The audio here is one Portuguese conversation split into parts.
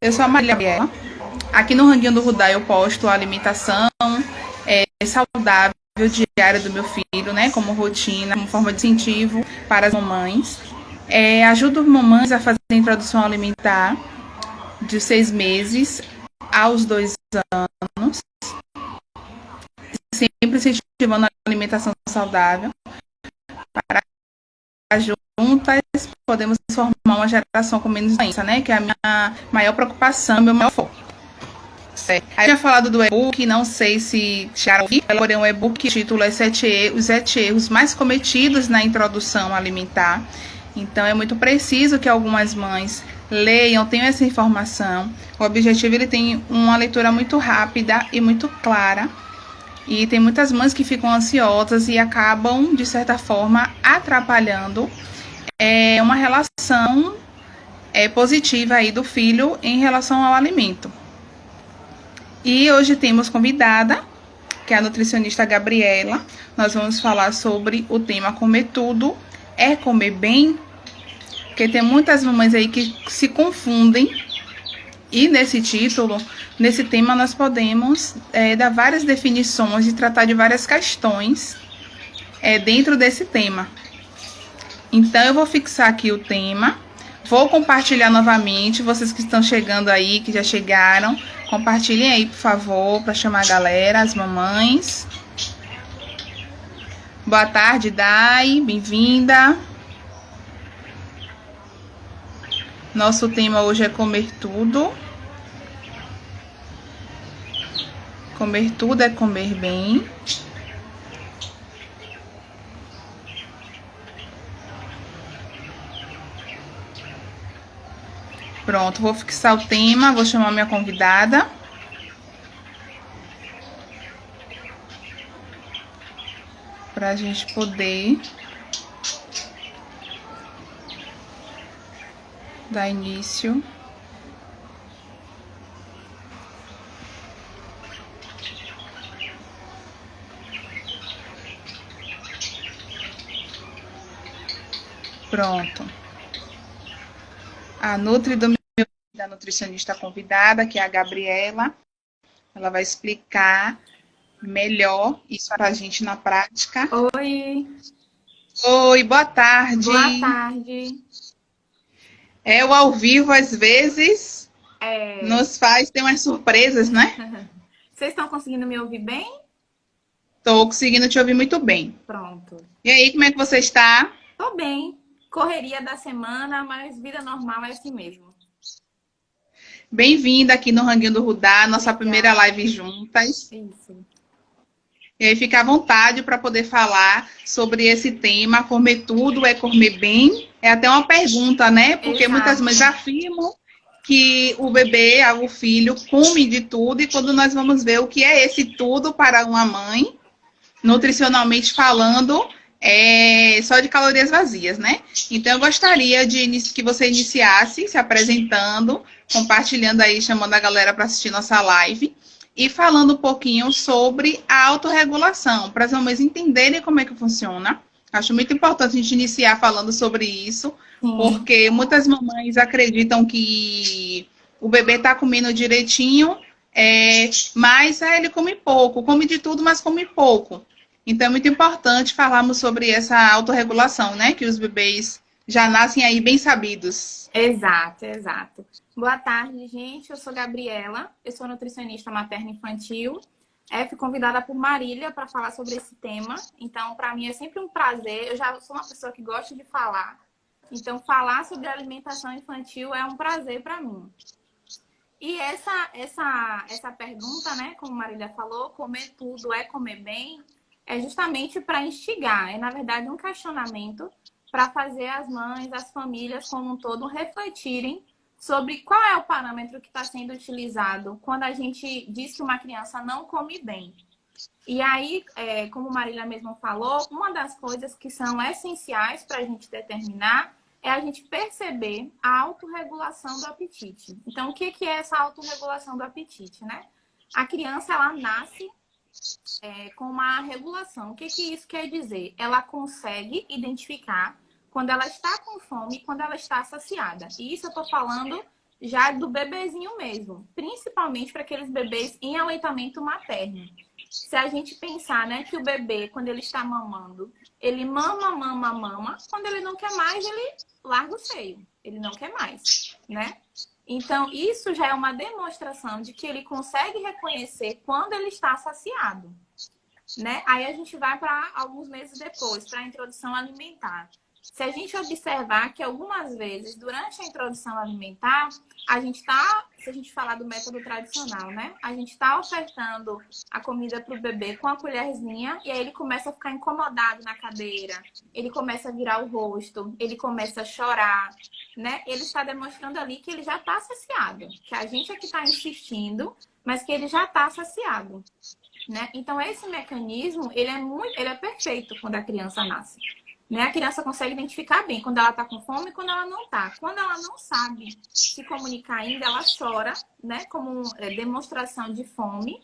Eu sou a Marília Gabriela. Aqui no Ranguinho do Rudá eu posto a alimentação saudável diária do meu filho, né? Como rotina, como forma de incentivo para as mamães. Ajudo mamães a fazer a introdução alimentar de 6 meses aos 2 anos, sempre incentivando a alimentação saudável para juntas podemos formar uma geração com menos doença, né? Que é a minha maior preocupação, meu maior foco. Certo. Aí eu tinha falado do e-book, não sei se chegaram a ouvir, porém um e-book, o título é os 7 erros mais cometidos na introdução alimentar. Então é muito preciso que algumas mães leiam, tenham essa informação. O objetivo, ele tem uma leitura muito rápida e muito clara. E tem muitas mães que ficam ansiosas e acabam, de certa forma, atrapalhando uma relação positiva aí do filho em relação ao alimento. E hoje temos convidada, que é a nutricionista Gabriela. Nós vamos falar sobre o tema comer tudo é comer bem, porque tem muitas mamães aí que se confundem. E nesse título, nesse tema, nós podemos dar várias definições e tratar de várias questões dentro desse tema. Então, eu vou fixar aqui o tema, vou compartilhar novamente, vocês que estão chegando aí, que já chegaram, compartilhem aí, por favor, para chamar a galera, as mamães. Boa tarde, Dai, bem-vinda. Nosso tema hoje é comer tudo. Comer tudo é comer bem. Pronto, vou fixar o tema, vou chamar minha convidada. Para a gente poder dar início. Pronto. A da nutricionista convidada, que é a Gabriela, ela vai explicar melhor isso para a gente na prática. Oi. Oi, boa tarde. Boa tarde. O ao vivo, às vezes, nos faz ter umas surpresas, né? Vocês estão conseguindo me ouvir bem? Estou conseguindo te ouvir muito bem. Pronto. E aí, como é que você está? Tô bem. Correria da semana, mas vida normal é assim mesmo. Bem-vinda aqui no Ranguinho do Rudá, nossa primeira live juntas. Isso. E aí, fica à vontade para poder falar sobre esse tema, comer tudo é comer bem. É até uma pergunta, né? Porque muitas mães afirmam que o bebê, o filho, come de tudo, e quando nós vamos ver o que é esse tudo para uma mãe, nutricionalmente falando, é só de calorias vazias, né? Então, eu gostaria que você iniciasse se apresentando, compartilhando aí, chamando a galera para assistir nossa live e falando um pouquinho sobre a autorregulação, para as mamães entenderem como é que funciona. Acho muito importante a gente iniciar falando sobre isso, porque muitas mamães acreditam que o bebê está comendo direitinho, mas ele come pouco, come de tudo, mas come pouco. Então, é muito importante falarmos sobre essa autorregulação, né? Que os bebês já nascem aí bem sabidos. Exato, exato. Boa tarde, gente. Eu sou Gabriela, eu sou nutricionista materno-infantil. Fui convidada por Marília para falar sobre esse tema. Então, para mim é sempre um prazer. Eu já sou uma pessoa que gosta de falar. Então, falar sobre alimentação infantil é um prazer para mim. E essa pergunta, né? Como Marília falou, comer tudo é comer bem, é justamente para instigar. É, na verdade, um questionamento para fazer as mães, as famílias como um todo refletirem sobre qual é o parâmetro que está sendo utilizado quando a gente diz que uma criança não come bem. E aí, como Marília mesmo falou, uma das coisas que são essenciais para a gente determinar é a gente perceber a autorregulação do apetite. Então, o que é essa autorregulação do apetite, né? A criança, ela nasce com uma regulação. O que isso quer dizer? Ela consegue identificar quando ela está com fome e quando ela está saciada. E isso eu estou falando já do bebezinho mesmo, principalmente para aqueles bebês em aleitamento materno. Se a gente pensar, né, que o bebê, quando ele está mamando, ele mama, mama, mama, quando ele não quer mais, ele larga o seio, ele não quer mais, né? Então, isso já é uma demonstração de que ele consegue reconhecer quando ele está saciado, né? Aí a gente vai para alguns meses depois, para a introdução alimentar. Se a gente observar que algumas vezes, durante a introdução alimentar, se a gente falar do método tradicional, né? A gente está ofertando a comida para o bebê com a colherzinha e aí ele começa a ficar incomodado na cadeira, ele começa a virar o rosto, ele começa a chorar, né? Ele está demonstrando ali que ele já está saciado, que a gente é que está insistindo, mas que ele já está saciado, né? Então, esse mecanismo, ele é perfeito quando a criança nasce. Né? A criança consegue identificar bem quando ela está com fome e quando ela não está. Quando ela não sabe se comunicar ainda, ela chora, né? Como demonstração de fome.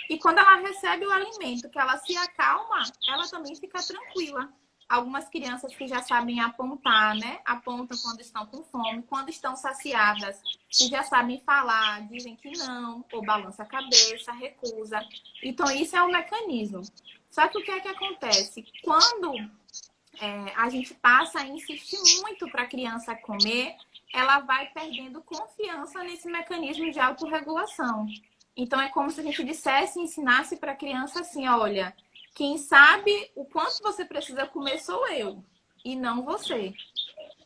E quando ela recebe o alimento, que ela se acalma, ela também fica tranquila. Algumas crianças que já sabem apontar, né? Apontam quando estão com fome. Quando estão saciadas, que já sabem falar, dizem que não, ou balança a cabeça, recusa. Então, isso é um mecanismo. Só que o que é que acontece? Quando a gente passa a insistir muito para a criança comer, ela vai perdendo confiança nesse mecanismo de autorregulação. Então, é como se a gente dissesse, ensinasse para a criança assim, olha, quem sabe o quanto você precisa comer sou eu, e não você.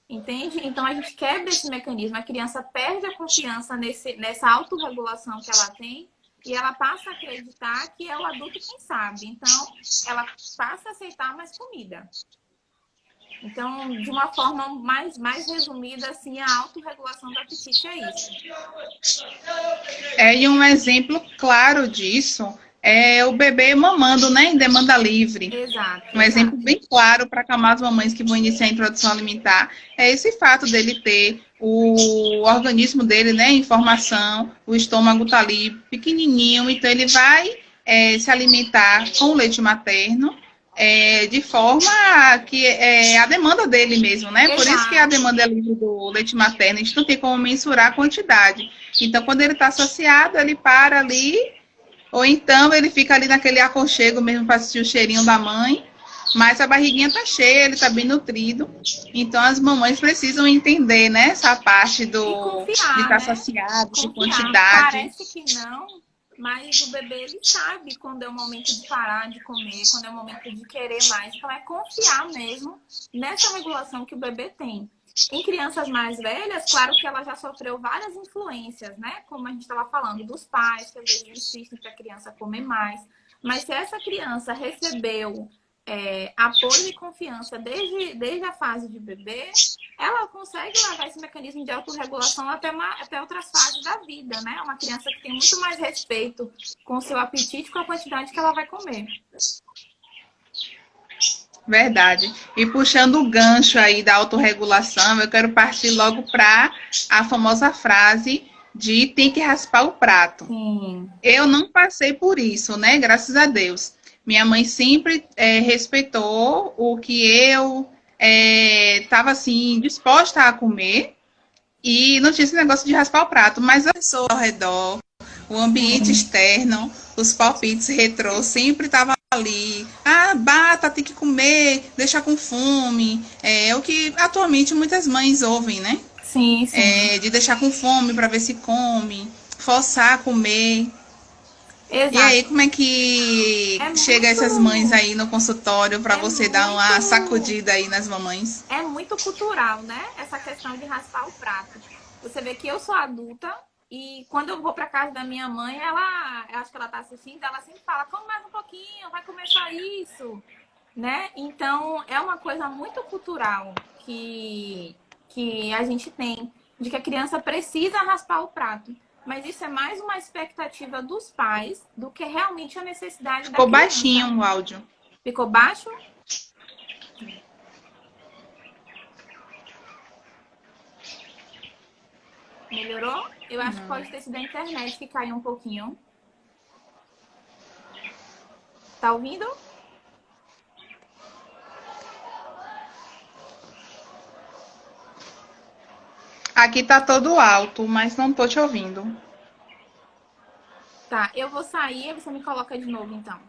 Entende? Então, a gente quebra esse mecanismo. A criança perde a confiança nessa autorregulação que ela tem e ela passa a acreditar que é o adulto quem sabe. Então, ela passa a aceitar mais comida. Então, de uma forma mais resumida, assim, a autorregulação do apetite é isso. E um exemplo claro disso é o bebê mamando, né, em demanda livre. Exato. Um exemplo bem claro para acalmar as mamães que vão iniciar a introdução alimentar é esse fato dele ter o organismo dele, né, em formação, o estômago tá ali pequenininho, então ele vai se alimentar com o leite materno de forma que a demanda dele mesmo, né? Exato. Por isso que a demanda é livre do leite materno, a gente não tem como mensurar a quantidade. Então, quando ele está saciado, ele para ali, ou então ele fica ali naquele aconchego mesmo para sentir o cheirinho da mãe, mas a barriguinha tá cheia, ele tá bem nutrido. Então, as mamães precisam entender, né, essa parte de estar né? saciado, Confiar. de quantidade. Parece que não, mas o bebê, ele sabe quando é o momento de parar de comer, quando é o momento de querer mais. Então, é confiar mesmo nessa regulação que o bebê tem. Em crianças mais velhas, claro que ela já sofreu várias influências, né? Como a gente estava falando, dos pais, que às vezes insistem para a criança comer mais. Mas se essa criança recebeu apoio e confiança desde a fase de bebê, ela consegue levar esse mecanismo de autorregulação até outras fases da vida, né? Uma criança que tem muito mais respeito com o seu apetite, com a quantidade que ela vai comer. Verdade. E puxando o gancho aí da autorregulação, eu quero partir logo para a famosa frase de tem que raspar o prato. Sim. Eu não passei por isso, né? Graças a Deus. Minha mãe sempre respeitou o que eu estava assim disposta a comer e não tinha esse negócio de raspar o prato, mas a pessoa ao redor, o ambiente externo, os palpites retrô sempre estavam ali. Ah, bata, tem que comer, deixa com fome. É o que atualmente muitas mães ouvem, né? Sim, sim. De deixar com fome para ver se come, forçar a comer. Exato. E aí, como é que chega essas mães aí no consultório para você dar uma sacudida aí nas mamães? É muito cultural, né? Essa questão de raspar o prato. Você vê que eu sou adulta e quando eu vou para casa da minha mãe, eu acho que ela tá assistindo, ela sempre fala: come mais um pouquinho, vai começar isso, né? Então, é uma coisa muito cultural que a gente tem, de que a criança precisa raspar o prato. Mas isso é mais uma expectativa dos pais do que realmente a necessidade da criança. Ficou baixinho o áudio. Ficou baixo? Melhorou? Eu acho que pode ter sido a internet que caiu um pouquinho. Tá ouvindo? Aqui tá todo alto, mas não tô te ouvindo. Tá, eu vou sair e você me coloca de novo, então.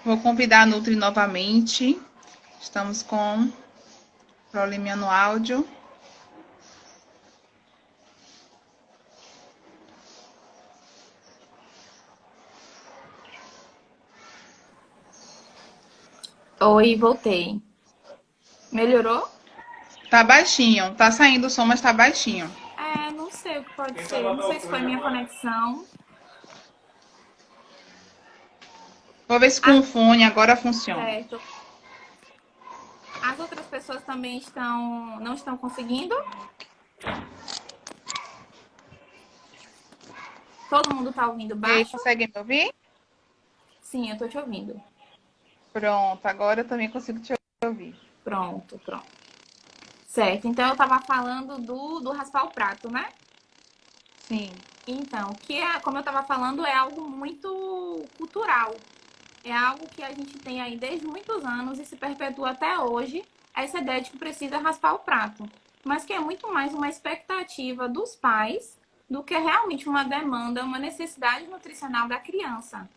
Vou convidar a Nutri novamente. Estamos com probleminha no áudio. Oi, voltei. Melhorou? Tá baixinho. Tá saindo o som, mas tá baixinho. É, não sei o que pode ser. Não sei se foi minha conexão. Vou ver se com Ah, o fone agora funciona. certo. As outras pessoas também não estão conseguindo? Todo mundo tá ouvindo E aí, baixo? consegue me ouvir? Sim, eu tô te ouvindo. Pronto, agora eu também consigo te ouvir. Pronto, pronto. Certo, então eu tava falando do raspar o prato, né? Sim. Então, que é, como eu tava falando, é algo muito cultural. É algo que a gente tem aí desde muitos anos e se perpetua até hoje, essa ideia de que precisa raspar o prato. Mas que é muito mais uma expectativa dos pais do que realmente uma demanda, uma necessidade nutricional da criança,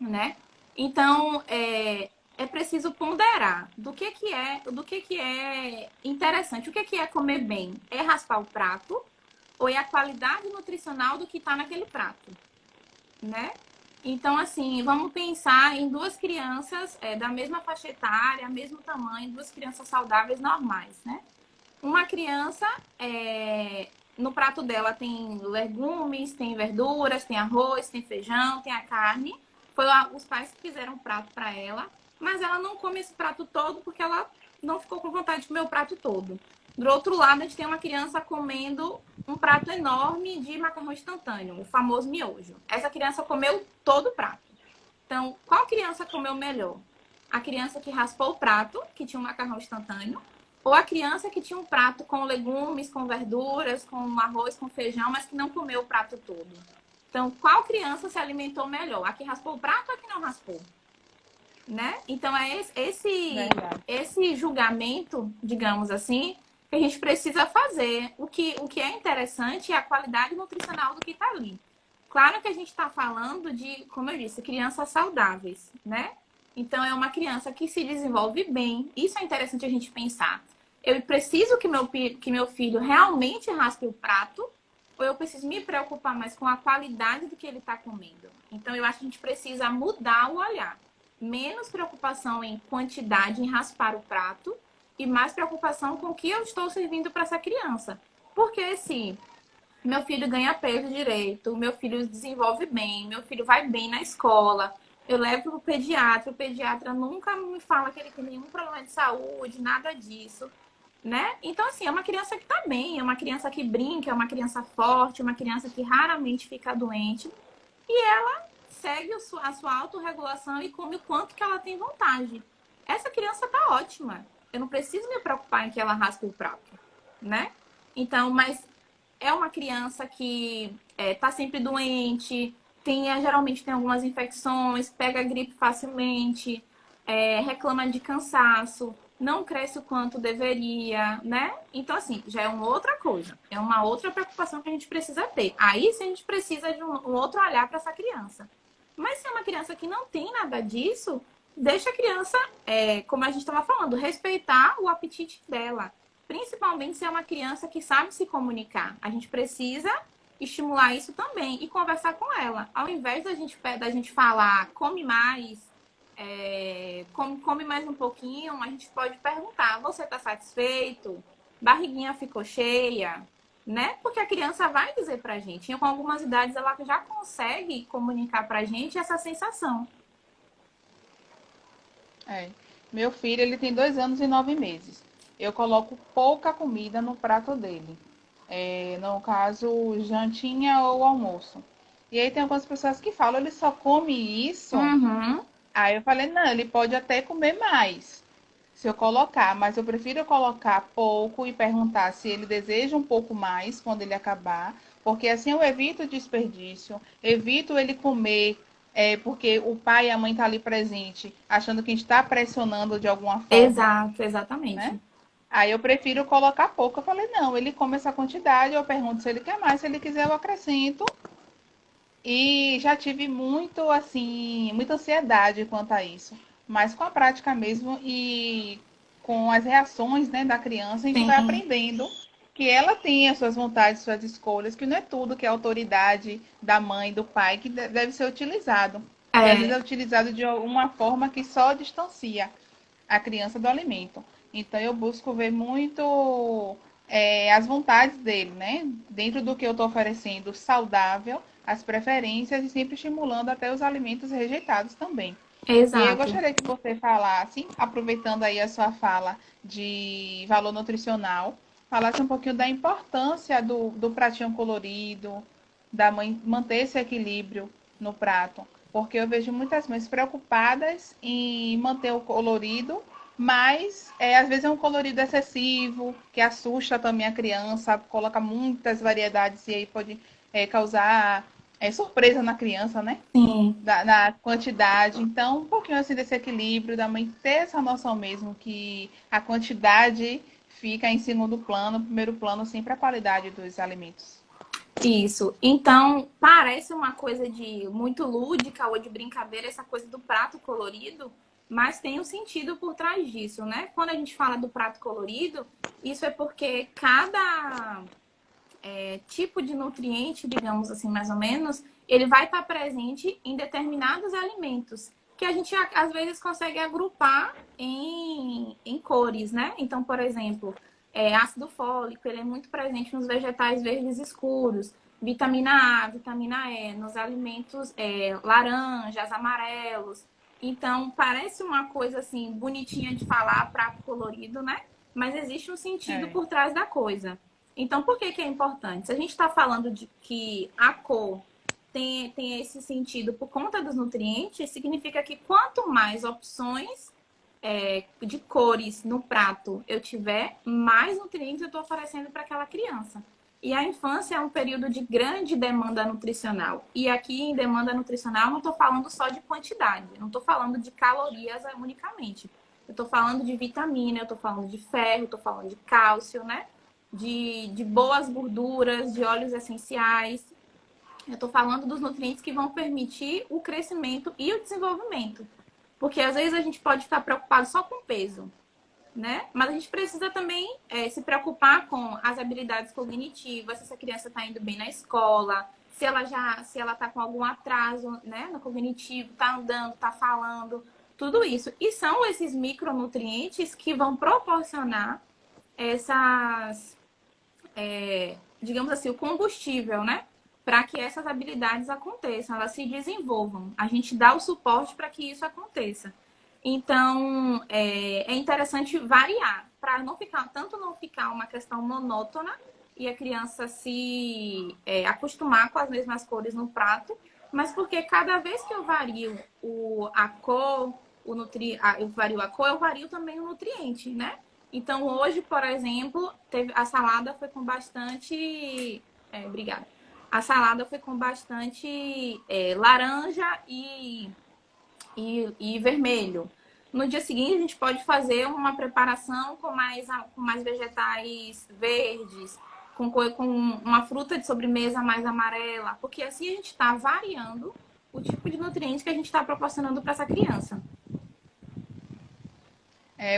né? Então, é preciso ponderar do que é interessante, o que é comer bem? É raspar o prato ou é a qualidade nutricional do que está naquele prato, né? Então, assim, vamos pensar em duas crianças da mesma faixa etária, mesmo tamanho, duas crianças saudáveis normais, né? Uma criança, no prato dela tem legumes, tem verduras, tem arroz, tem feijão, tem a carne. Foi os pais que fizeram o prato para ela, mas ela não come esse prato todo porque ela não ficou com vontade de comer o prato todo. Do outro lado, a gente tem uma criança comendo um prato enorme de macarrão instantâneo, o famoso miojo. Essa criança comeu todo o prato. Então, qual criança comeu melhor? A criança que raspou o prato, que tinha um macarrão instantâneo, ou a criança que tinha um prato com legumes, com verduras, com arroz, com feijão, mas que não comeu o prato todo? Então, qual criança se alimentou melhor? A que raspou o prato ou a que não raspou? Né? Então, é Verdade. esse julgamento, digamos assim, que a gente precisa fazer. O que é interessante é a qualidade nutricional do que está ali. Claro que a gente está falando de, como eu disse, crianças saudáveis, né? Então, é uma criança que se desenvolve bem. Isso é interessante a gente pensar. Eu preciso que meu filho realmente raspe o prato ou eu preciso me preocupar mais com a qualidade do que ele está comendo? Então, eu acho que a gente precisa mudar o olhar. Menos preocupação em quantidade, em raspar o prato, e mais preocupação com o que eu estou servindo para essa criança. Porque se meu filho ganha peso direito, meu filho desenvolve bem, meu filho vai bem na escola, eu levo para o pediatra nunca me fala que ele tem nenhum problema de saúde, nada disso, né? Então, assim, é uma criança que está bem, é uma criança que brinca, é uma criança forte, é uma criança que raramente fica doente, e ela segue a sua autorregulação e come o quanto que ela tem vontade. Essa criança tá ótima. Eu não preciso me preocupar em que ela raspe o prato, né? Então, mas é uma criança que tá sempre doente, geralmente tem algumas infecções, pega gripe facilmente, reclama de cansaço, não cresce o quanto deveria, né? Então, assim, já é uma outra coisa. É uma outra preocupação que a gente precisa ter. Aí sim a gente precisa de um outro olhar para essa criança. Mas se é uma criança que não tem nada disso, deixa a criança, como a gente estava falando, respeitar o apetite dela. Principalmente se é uma criança que sabe se comunicar. A gente precisa estimular isso também e conversar com ela. Ao invés da gente falar, come mais, come mais um pouquinho, a gente pode perguntar, você está satisfeito? Barriguinha ficou cheia? Né? Porque a criança vai dizer pra gente. E com algumas idades ela já consegue comunicar pra gente essa sensação. É. Meu filho, ele tem 2 anos e 9 meses. Eu coloco pouca comida no prato dele. No caso, jantinha ou almoço. E aí tem algumas pessoas que falam, ele só come isso. Uhum. Aí eu falei, não, ele pode até comer mais. se eu colocar, mas eu prefiro colocar pouco e perguntar se ele deseja um pouco mais quando ele acabar, porque assim eu evito o desperdício, evito ele comer, porque o pai e a mãe estão ali presente, achando que a gente está pressionando de alguma forma, Exato, né? exatamente. Aí eu prefiro colocar pouco. Eu falei, não, ele come essa quantidade, eu pergunto se ele quer mais, se ele quiser eu acrescento. E já tive muito, assim, muita ansiedade quanto a isso. Mas com a prática mesmo e com as reações, né, da criança, a gente vai Sim, aprendendo que ela tem as suas vontades, suas escolhas, que não é tudo que é a autoridade da mãe, do pai, que deve ser utilizado. Que às vezes é, é utilizado de uma forma que só distancia a criança do alimento. Então eu busco ver muito as vontades dele, né? Dentro do que eu estou oferecendo saudável, as preferências e sempre estimulando até os alimentos rejeitados também. E eu exato. gostaria que você falasse, aproveitando aí a sua fala de valor nutricional, falasse um pouquinho da importância do pratinho colorido, da mãe manter esse equilíbrio no prato. Porque eu vejo muitas mães preocupadas em manter o colorido, mas às vezes é um colorido excessivo, que assusta também a criança, coloca muitas variedades e aí pode causar surpresa na criança, né? Sim. Na quantidade. Então, um pouquinho assim desse equilíbrio, da mãe ter essa noção mesmo que a quantidade fica em segundo plano, primeiro plano sempre a qualidade dos alimentos. Isso. Então, parece uma coisa de muito lúdica ou de brincadeira, essa coisa do prato colorido, mas tem um sentido por trás disso, né? Quando a gente fala do prato colorido, isso é porque cada tipo de nutriente, digamos assim, mais ou menos, ele vai estar presente em determinados alimentos, que a gente às vezes consegue agrupar em cores, né? Então, por exemplo, ácido fólico, ele é muito presente nos vegetais verdes escuros, vitamina A, vitamina E, nos alimentos laranjas, amarelos. Então, parece uma coisa assim bonitinha de falar, prato colorido, né? Mas existe um sentido É, por trás da coisa. Então, por que que é importante? Se a gente está falando de que a cor tem esse sentido por conta dos nutrientes, significa que quanto mais opções de cores no prato eu tiver, mais nutrientes eu estou oferecendo para aquela criança. E a infância é um período de grande demanda nutricional. E aqui em demanda nutricional, não estou falando só de quantidade, não estou falando de calorias unicamente. Eu estou falando de vitamina, eu estou falando de ferro, estou falando de cálcio, né? De boas gorduras, de óleos essenciais. Eu estou falando dos nutrientes que vão permitir o crescimento e o desenvolvimento. Porque às vezes a gente pode ficar preocupado só com o peso, né? Mas a gente precisa também se preocupar com as habilidades cognitivas, se essa criança está indo bem na escola, se ela está com algum atraso, né, no cognitivo, está andando, está falando, tudo isso. E são esses micronutrientes que vão proporcionar essas digamos assim, o combustível, né? Para que essas habilidades aconteçam, elas se desenvolvam. A gente dá o suporte para que isso aconteça. Então, é interessante variar, para não ficar, tanto não ficar uma questão monótona e a criança se acostumar com as mesmas cores no prato, mas porque cada vez que eu vario a cor, eu vario a cor, eu vario também o nutriente, né? Então, hoje, por exemplo, a salada foi com bastante. Obrigada. A salada foi com bastante laranja e vermelho. No dia seguinte, a gente pode fazer uma preparação com mais vegetais verdes, com uma fruta de sobremesa mais amarela, porque assim a gente está variando o tipo de nutrientes que a gente está proporcionando para essa criança.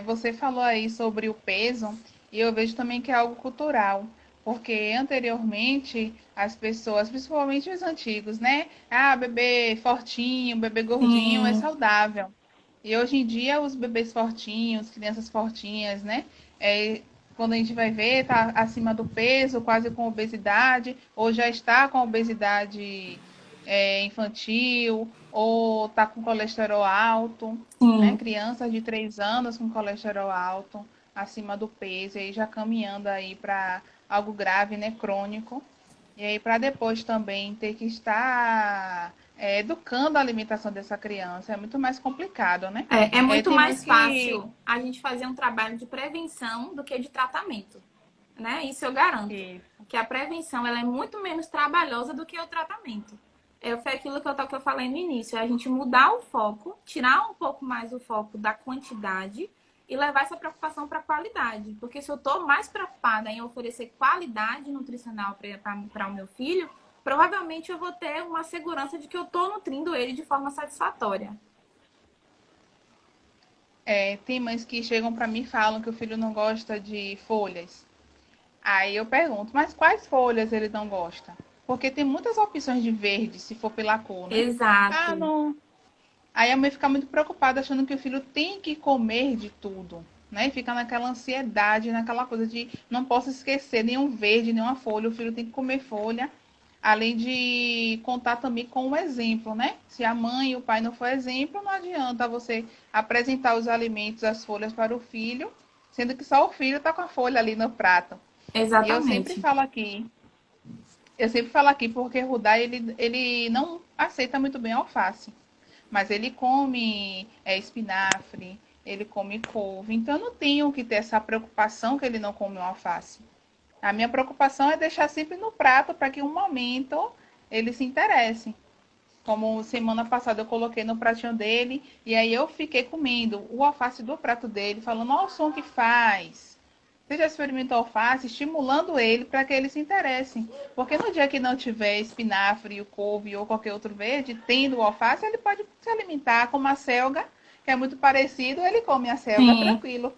Você falou aí sobre o peso, e eu vejo também que é algo cultural, porque anteriormente as pessoas, principalmente os antigos, né? Ah, bebê fortinho, bebê gordinho é Sim, saudável. E hoje em dia os bebês fortinhos, crianças fortinhas, né? Quando a gente vai ver, tá acima do peso, quase com obesidade, ou já está com obesidade infantil, ou está com colesterol alto, né? sim. Crianças de 3 anos com colesterol alto, acima do peso, e aí já caminhando aí para algo grave, né? Crônico. E aí para depois também ter que estar educando a alimentação dessa criança. É muito mais complicado, né? É muito Tem mães mais que... fácil a gente fazer um trabalho de prevenção do que de tratamento, né? Isso eu garanto. Isso. Que a prevenção ela é muito menos trabalhosa do que o tratamento. Foi aquilo que eu falei no início, é a gente mudar o foco, tirar um pouco mais o foco da quantidade e levar essa preocupação para a qualidade. Porque se eu estou mais preocupada em oferecer qualidade nutricional para o meu filho, provavelmente eu vou ter uma segurança de que eu estou nutrindo ele de forma satisfatória. Tem mães que chegam para mim e falam que o filho não gosta de folhas. Aí eu pergunto, mas quais folhas ele não gosta? Porque tem muitas opções de verde, se for pela cor, né? Ah, Exato. não. Aí a mãe fica muito preocupada, achando que o filho tem que comer de tudo, né? E fica naquela ansiedade, naquela coisa de não posso esquecer nenhum verde, nenhuma folha, o filho tem que comer folha. Além de contar também com o exemplo, né? Se a mãe e o pai não for exemplo, não adianta você apresentar os alimentos, as folhas para o filho, sendo que só o filho está com a folha ali no prato. E Exatamente. eu sempre falo aqui porque o Rudá, ele não aceita muito bem alface. Mas ele come espinafre, ele come couve. Então, eu não tenho que ter essa preocupação que ele não come o alface. A minha preocupação é deixar sempre no prato para que em um momento ele se interesse. Como semana passada eu coloquei no pratinho dele e aí eu fiquei comendo o alface do prato dele, falando, olha o som que faz. Você já experimentou alface? Estimulando ele para que ele se interesse. Porque no dia que não tiver espinafre, o couve ou qualquer outro verde, tendo o alface, ele pode se alimentar com uma selga, que é muito parecido, ele come a selga Sim, tranquilo.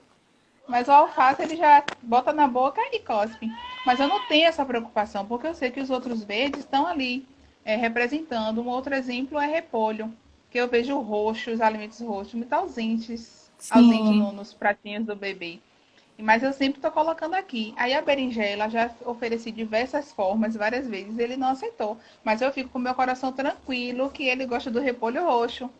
Mas o alface ele já bota na boca e cospe. Mas eu não tenho essa preocupação, porque eu sei que os outros verdes estão ali representando. Um outro exemplo é repolho, que eu vejo roxo, os alimentos roxos, muito ausentes sim. nos pratinhos do bebê. Mas eu sempre estou colocando aqui. Aí a berinjela já ofereci diversas formas, várias vezes. Ele não aceitou. Mas eu fico com meu coração tranquilo que ele gosta do repolho roxo.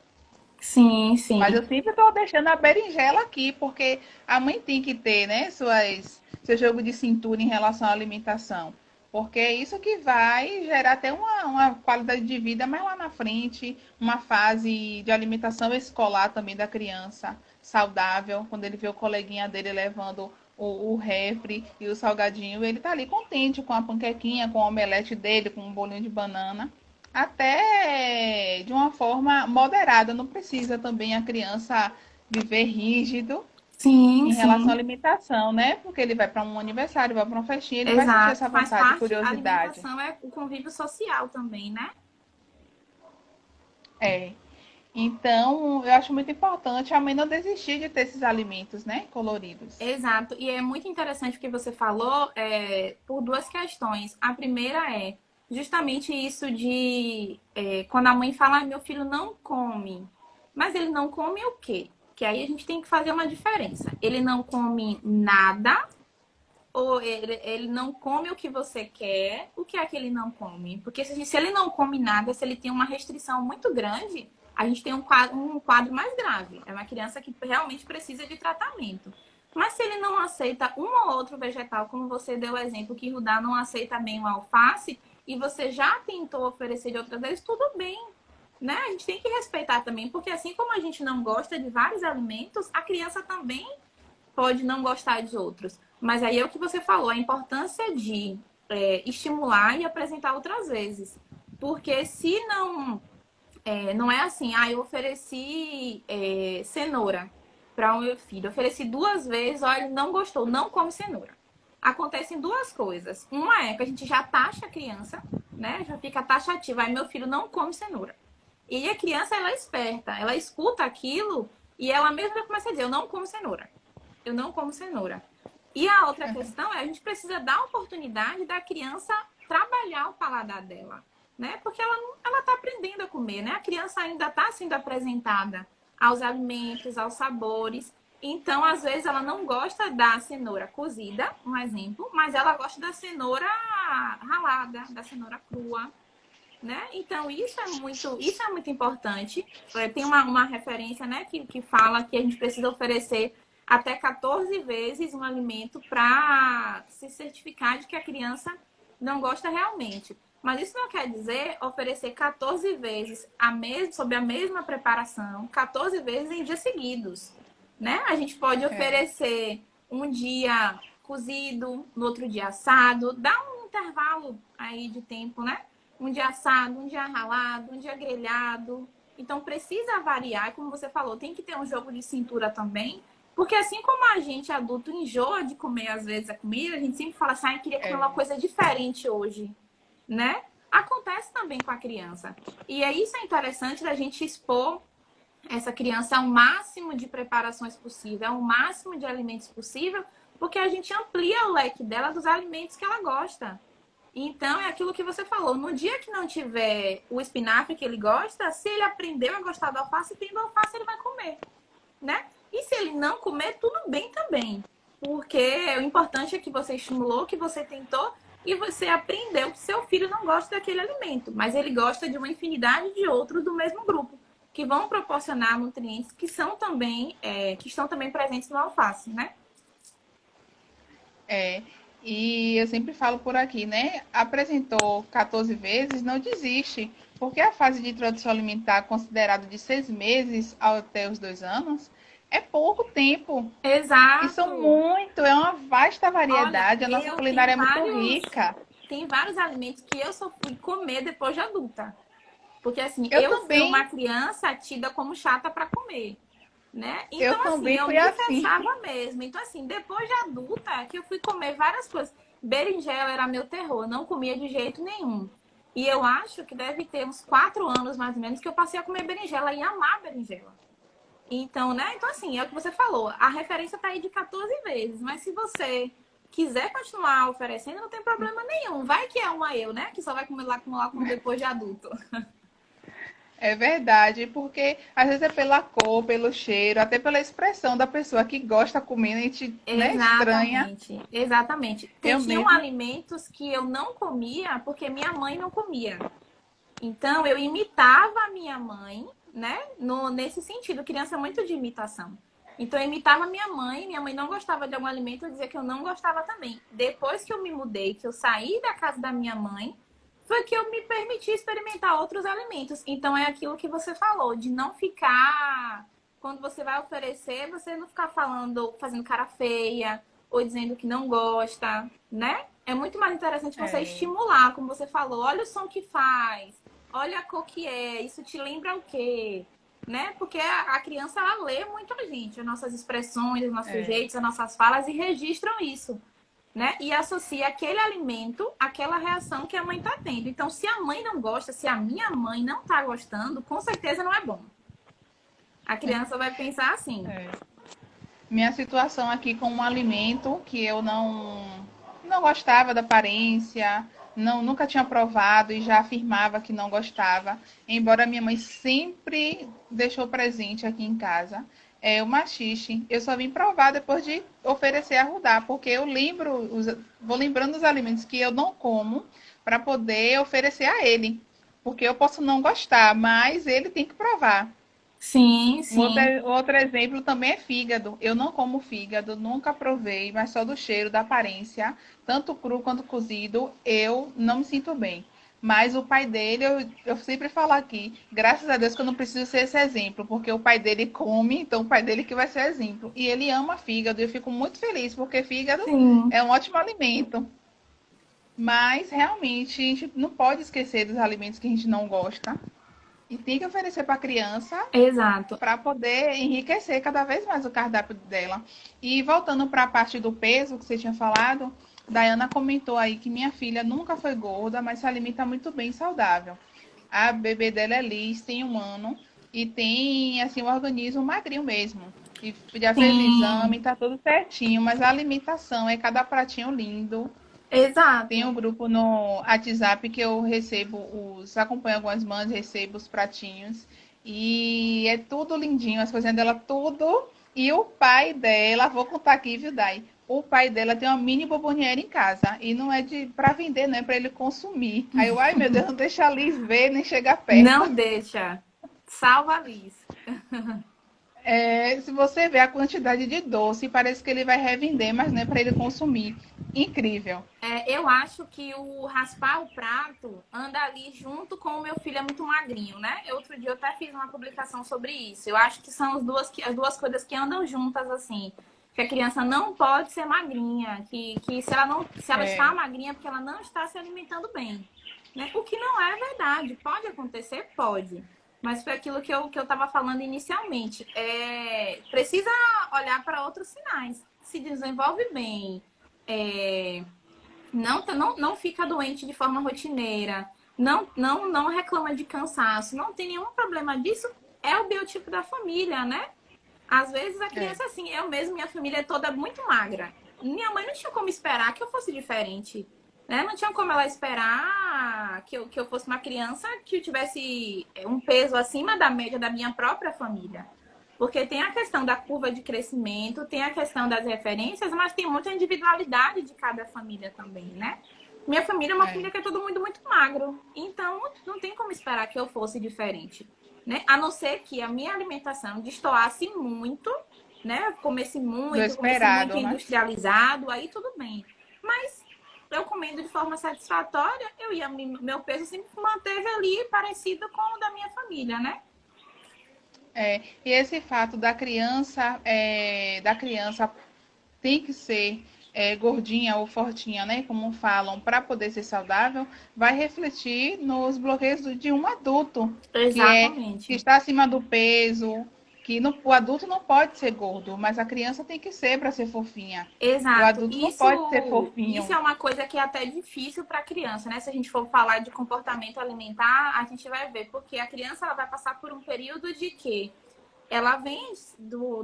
Sim, Mas sim. eu sempre estou deixando a berinjela aqui, porque a mãe tem que ter, né, seu jogo de cintura em relação à alimentação. Porque é isso que vai gerar até uma qualidade de vida mais lá na frente, uma fase de alimentação escolar também da criança, saudável, quando ele vê o coleguinha dele levando o refri e o salgadinho, ele tá ali contente com a panquequinha, com o omelete dele, com um bolinho de banana até de uma forma moderada. Não precisa também a criança viver rígido Sim, em relação à sim. alimentação, né? Porque ele vai para um aniversário, vai para uma festinha, ele vai sentir Exato. essa Faz vontade, parte, a curiosidade. alimentação é o convívio social também, né? É. Então, eu acho muito importante a mãe não desistir de ter esses alimentos, né? Coloridos. Exato. E é muito interessante o que você falou por duas questões. A primeira é justamente isso de quando a mãe fala, meu filho não come. Mas ele não come o quê? Que aí a gente tem que fazer uma diferença. Ele não come nada ou ele não come o que você quer, o que é que ele não come? Porque se ele não come nada, se ele tem uma restrição muito grande, a gente tem um quadro mais grave. É uma criança que realmente precisa de tratamento. Mas se ele não aceita um ou outro vegetal, como você deu o exemplo, que Rudá não aceita bem o alface, e você já tentou oferecer de outras vezes, tudo bem. Né? A gente tem que respeitar também, porque assim como a gente não gosta de vários alimentos, a criança também pode não gostar de outros. Mas aí é o que você falou, a importância de estimular e apresentar outras vezes. Porque se não é assim, eu ofereci cenoura para o meu filho, ofereci duas vezes, olha, ele não gostou, não come cenoura. Acontecem duas coisas. Uma é que a gente já taxa a criança, né? Já fica taxativa, aí meu filho não come cenoura. E a criança, ela é esperta, ela escuta aquilo e ela mesma começa a dizer, eu não como cenoura. Eu não como cenoura. E a outra questão é a gente precisa dar a oportunidade da criança trabalhar o paladar dela, né? Porque ela está aprendendo a comer, né? A criança ainda está sendo apresentada aos alimentos, aos sabores. Então, às vezes, ela não gosta da cenoura cozida, um exemplo, mas ela gosta da cenoura ralada, da cenoura crua, né? Então, isso é muito importante. Tem uma referência, né, que fala que a gente precisa oferecer até 14 vezes um alimento para se certificar de que a criança não gosta realmente. Mas isso não quer dizer oferecer 14 vezes sob a mesma preparação, 14 vezes em dias seguidos, né? A gente pode oferecer um dia cozido, no outro dia assado, dá um intervalo aí de tempo, né? Um dia assado, um dia ralado, um dia grelhado. Então precisa variar, como você falou, tem que ter um jogo de cintura também, porque assim como a gente adulto enjoa de comer às vezes a comida, a gente sempre fala assim, ah, eu queria comer uma coisa diferente hoje, né? Acontece também com a criança. E aí isso é interessante da gente expor essa criança ao máximo de preparações possível, ao máximo de alimentos possível, porque a gente amplia o leque dela dos alimentos que ela gosta. Então, é aquilo que você falou. No dia que não tiver o espinafre que ele gosta, se ele aprendeu a gostar da alface, tendo alface, ele vai comer, né? E se ele não comer, tudo bem também. Porque o importante é que você estimulou, que você tentou e você aprendeu que seu filho não gosta daquele alimento, mas ele gosta de uma infinidade de outros do mesmo grupo, que vão proporcionar nutrientes que são também, que estão também presentes no alface, né? E eu sempre falo por aqui, né? Apresentou 14 vezes, não desiste, porque a fase de introdução alimentar, considerada de 6 meses até os 2 anos, é pouco tempo. E Exato. são muito, é uma vasta variedade, Olha, a nossa culinária é muito rica. Tem vários alimentos que eu só fui comer depois de adulta. Porque assim, Eu eu fui também, uma criança tida como chata para comer, né? eu Então, assim, também eu fui me assim. fechava mesmo. Então, assim, depois de adulta, é que eu fui comer várias coisas. Berinjela era meu terror, não comia de jeito nenhum. E eu acho que deve ter uns 4 anos, mais ou menos, que eu passei a comer berinjela e amar berinjela. Então, né? Então, assim, é o que você falou. A referência tá aí de 14 vezes. Mas se você quiser continuar oferecendo, não tem problema nenhum. Vai que é uma eu, né? Que só vai comer lá como depois de adulto. É verdade, porque às vezes é pela cor, pelo cheiro, até pela expressão da pessoa que gosta comendo, a gente, né, estranha. Exatamente, exatamente. Eu Tinham mesma. alimentos que eu não comia porque minha mãe não comia. Então, eu imitava a minha mãe, né? Nesse sentido, criança é muito de imitação. Então, eu imitava a minha mãe não gostava de algum alimento, eu dizia que eu não gostava também. Depois que eu me mudei, que eu saí da casa da minha mãe, foi que eu me permiti experimentar outros alimentos. Então, é aquilo que você falou, de não ficar, quando você vai oferecer, você não ficar falando, fazendo cara feia, ou dizendo que não gosta, né? É muito mais interessante você É, estimular, como você falou, olha o som que faz, olha a cor que é, isso te lembra o quê? Né? Porque a criança, ela lê muito a gente, as nossas expressões, os nossos é. jeitos, as nossas falas e registram isso, né? E associa aquele alimento àquela reação que a mãe está tendo. Então, se a mãe não gosta, se a minha mãe não está gostando, com certeza não é bom. A criança vai pensar assim. Minha situação aqui com um alimento que eu não gostava da aparência, nunca tinha provado e já afirmava que não gostava, embora minha mãe sempre deixou presente aqui em casa, é o maxixe. Eu só vim provar depois de oferecer a Rudá, porque eu vou lembrando os alimentos que eu não como para poder oferecer a ele, porque eu posso não gostar, mas ele tem que provar. Sim, Um outro, sim. outro exemplo também é fígado. Eu não como fígado, nunca provei, mas só do cheiro, da aparência, tanto cru quanto cozido, eu não me sinto bem. Mas o pai dele, eu sempre falo aqui, graças a Deus que eu não preciso ser esse exemplo, porque o pai dele come, então o pai dele que vai ser exemplo. E ele ama fígado, e eu fico muito feliz, porque fígado Sim, é um ótimo alimento. Mas realmente a gente não pode esquecer dos alimentos que a gente não gosta. E tem que oferecer para a criança exato. para poder enriquecer cada vez mais o cardápio dela. E voltando para a parte do peso que você tinha falado, Dayana comentou aí que minha filha nunca foi gorda, mas se alimenta muito bem e saudável. A bebê dela é Liz, tem 1 ano e tem assim um organismo magrinho mesmo. E já fez Sim, exame, tá tudo certinho, mas a alimentação é cada pratinho lindo. Tem um exato. grupo no WhatsApp que eu recebo acompanho algumas mães, recebo os pratinhos. E é tudo lindinho, as coisinhas dela, tudo. E o pai dela, vou contar aqui, viu, Dai? O pai dela tem uma mini bomboniere em casa. E não é de para vender, não é para ele consumir. Aí eu, ai meu Deus, não deixa a Liz ver nem chegar perto. Não deixa. Salva a Liz. É, se você ver a quantidade de doce, parece que ele vai revender, mas não é para ele consumir. incrível. Eu acho que o raspar o prato anda ali junto com o meu filho é muito magrinho, né? Outro dia eu até fiz uma publicação sobre isso. Eu acho que são as duas coisas que andam juntas, assim. Que a criança não pode ser magrinha, que se ela não, se ela está É, magrinha é porque ela não está se alimentando bem, né? O que não é verdade. Pode acontecer? Pode. Mas foi aquilo que eu estava falando inicialmente. Precisa olhar para outros sinais. Se desenvolve bem, é, não fica doente de forma rotineira, não reclama de cansaço, não tem nenhum problema disso, é o biotipo da família, né? Às vezes a é, criança, assim, eu mesmo, minha família é toda muito magra. Minha mãe não tinha como esperar que eu fosse diferente, né? Não tinha como ela esperar que eu fosse uma criança que eu tivesse um peso acima da média da minha própria família. Porque tem a questão da curva de crescimento, tem a questão das referências, mas tem muita individualidade de cada família também, né? Minha família é uma é. família que é todo mundo muito magro, então não tem como esperar que eu fosse diferente, né? A não ser que a minha alimentação destoasse muito, né? Do Comesse muito esperado, né? industrializado, aí tudo bem. Mas eu comendo de forma satisfatória, meu peso sempre manteve ali parecido com o da minha família, né? E esse fato da criança tem que ser gordinha ou fortinha, né? Como falam, para poder ser saudável, vai refletir nos bloqueios de um adulto, que Exatamente. está acima do peso, o adulto não pode ser gordo, mas a criança tem que ser para ser fofinha. O Exato. adulto não pode ser Isso fofinho. é uma coisa que é até difícil para a criança, né? Se a gente for falar de comportamento alimentar, a gente vai ver, porque a criança ela vai passar por um período de que ela vem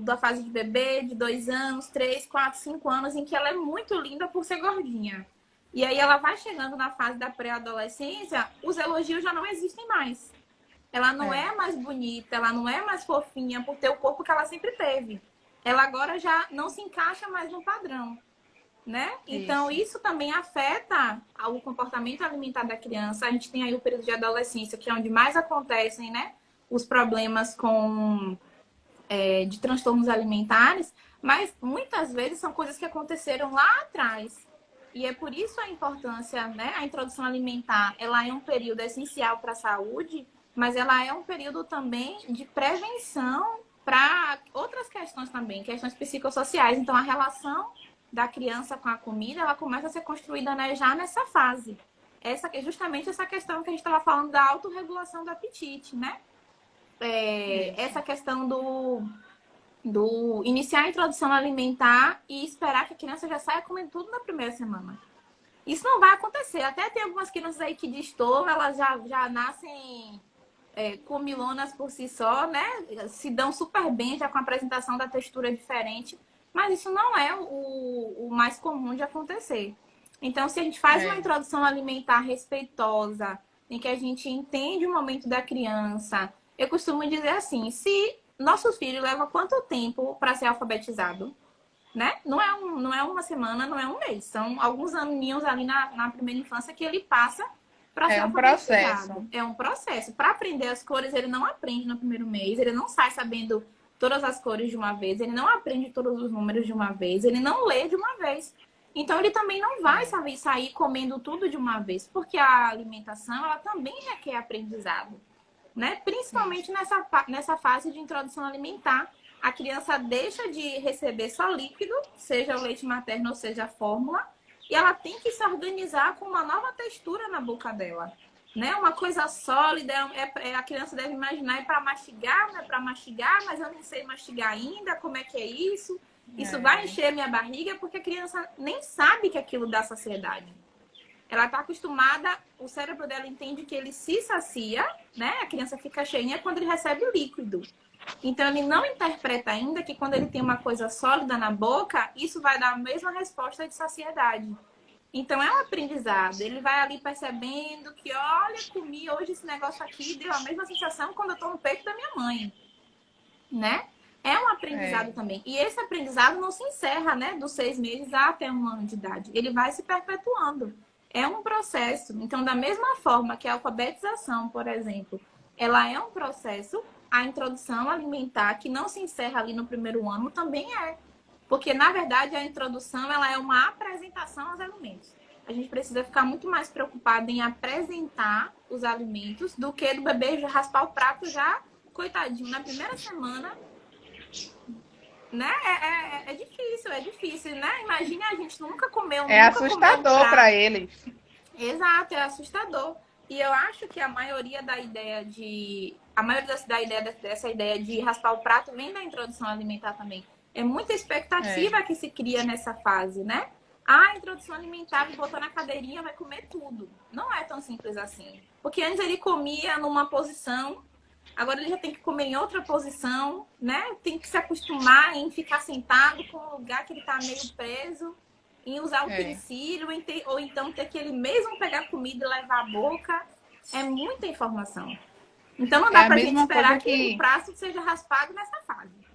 da fase de bebê, de 2 anos, 3, 4, 5 anos, em que ela é muito linda por ser gordinha. E aí ela vai chegando na fase da pré-adolescência, os elogios já não existem mais. Ela não É, é mais bonita, ela não é mais fofinha por ter o corpo que ela sempre teve. Ela agora já não se encaixa mais no padrão, né? Então, isso. isso também afeta o comportamento alimentar da criança. A gente tem aí o período de adolescência, que é onde mais acontecem, né? Os problemas de transtornos alimentares, mas muitas vezes são coisas que aconteceram lá atrás. E é por isso a importância, né? A introdução alimentar, ela é um período essencial para a saúde, mas ela é um período também de prevenção para outras questões também, questões psicossociais. Então, a relação da criança com a comida, ela começa a ser construída, né, já nessa fase. Justamente essa questão que a gente estava falando da autorregulação do apetite, né? Isso. Essa questão do iniciar a introdução alimentar e esperar que a criança já saia comendo tudo na primeira semana. Isso não vai acontecer. Até tem algumas crianças aí que destoam, elas já nascem comilonas por si só, né? Se dão super bem já com a apresentação da textura diferente. Mas isso não é o mais comum de acontecer. Então, se a gente faz uma É. introdução alimentar respeitosa, em que a gente entende o momento da criança, eu costumo dizer assim: se nosso filho leva quanto tempo para ser alfabetizado? Né? Não é uma semana, não é um mês. São alguns aninhos ali na primeira infância que ele passa para ser É um processo. alfabetizado. É um processo. Para aprender as cores, ele não aprende no primeiro mês, ele não sai sabendo todas as cores de uma vez, ele não aprende todos os números de uma vez, ele não lê de uma vez. Então, ele também não vai sair comendo tudo de uma vez, porque a alimentação ela também requer aprendizado, né? Isso. Principalmente nessa fase de introdução alimentar. A criança deixa de receber só líquido, seja o leite materno ou seja a fórmula, e ela tem que se organizar com uma nova textura na boca dela. Né? Uma coisa sólida, a criança deve imaginar é para mastigar, não é para mastigar, mas eu não sei mastigar ainda, como é que é isso? Isso vai É, encher a minha barriga porque a criança nem sabe que aquilo dá saciedade. Ela está acostumada, o cérebro dela entende que ele se sacia, né? A criança fica cheinha quando ele recebe o líquido. Então, ele não interpreta ainda que quando ele tem uma coisa sólida na boca, isso vai dar a mesma resposta de saciedade. Então, é um aprendizado. Ele vai ali percebendo que, olha, comi hoje esse negócio aqui, deu a mesma sensação quando eu estou no peito da minha mãe, né? É um aprendizado é, também. E esse aprendizado não se encerra, né? Dos 6 meses até 1 ano de idade. Ele vai se perpetuando. É um processo. Então, da mesma forma que a alfabetização, por exemplo, ela é um processo, a introdução alimentar, que não se encerra ali no primeiro ano, também é. Porque, na verdade, a introdução ela é uma apresentação aos alimentos. A gente precisa ficar muito mais preocupado em apresentar os alimentos do que do bebê já raspar o prato já, coitadinho, na primeira semana, né? É difícil, né? Imagine a gente nunca comeu, É nunca comeu um assustador prato. para eles. Exato, é assustador. E eu acho que a maioria da ideia de. A maioria dessa ideia de raspar o prato vem da introdução alimentar também. É muita É, expectativa que se cria nessa fase, né? A introdução alimentar, botou na cadeirinha, vai comer tudo. Não é tão simples assim. Porque antes ele comia numa posição, agora ele já tem que comer em outra posição, né? Tem que se acostumar em ficar sentado com o lugar que ele tá meio preso, em usar é. utensílio, ou então ter que ele mesmo pegar comida e levar à boca. É muita informação. Então não É dá a pra gente mesma coisa esperar que o que prato seja raspado nessa fase.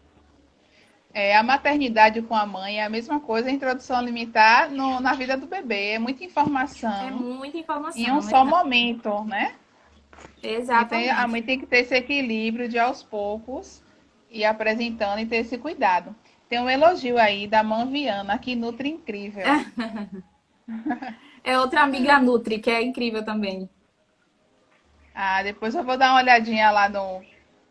a maternidade com a mãe, é a mesma coisa, a introdução alimentar na vida do bebê. É muita É informação muita em um informação, só momento, né? Então a exatamente. mãe tem que ter esse equilíbrio de aos poucos ir apresentando e ter esse cuidado. Tem um elogio aí da mãe Viana, que nutre incrível. É outra amiga Nutri, que é incrível também. Ah, depois eu vou dar uma olhadinha lá